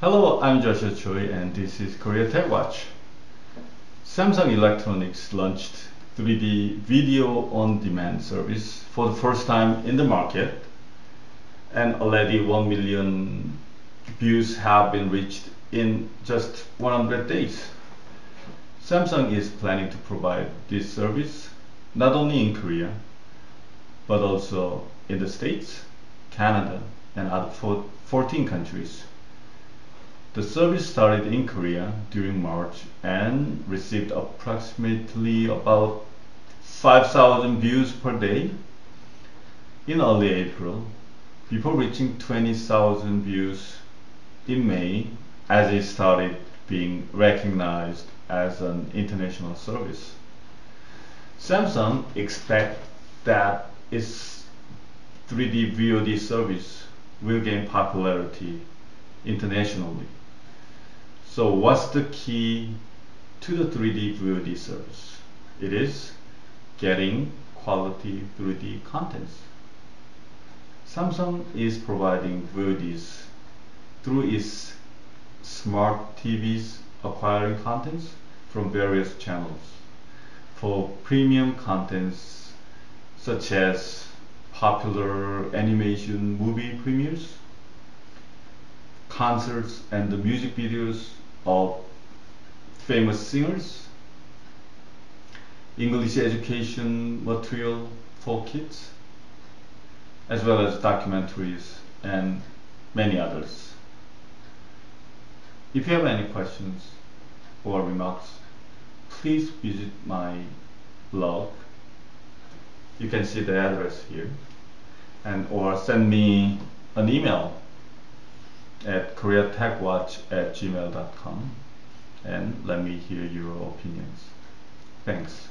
Hello, I'm Joshua Choi and this is Korea Tech Watch. Samsung Electronics launched 3D video on demand service for the first time in the market, and already 1 million views have been reached in just 100 days. Samsung is planning to provide this service not only in Korea but also in the States, Canada, and other 14 countries. The service started in Korea during March and received approximately about 5,000 views per day in early April, before reaching 20,000 views in May as it started being recognized as an international service. Samsung expects that its 3D VOD service will gain popularity internationally. So what's the key to the 3D VOD service? It is getting quality 3D contents. Samsung is providing VODs through its smart TVs, acquiring contents from various channels for premium contents such as popular animation movie premieres, concerts and the music videos of famous singers, English education material for kids, as well as documentaries and many others. If you have any questions or remarks, please visit my blog. You can see the address here, and or send me an email at koreatechwatch@gmail.com and let me hear your opinions. Thanks.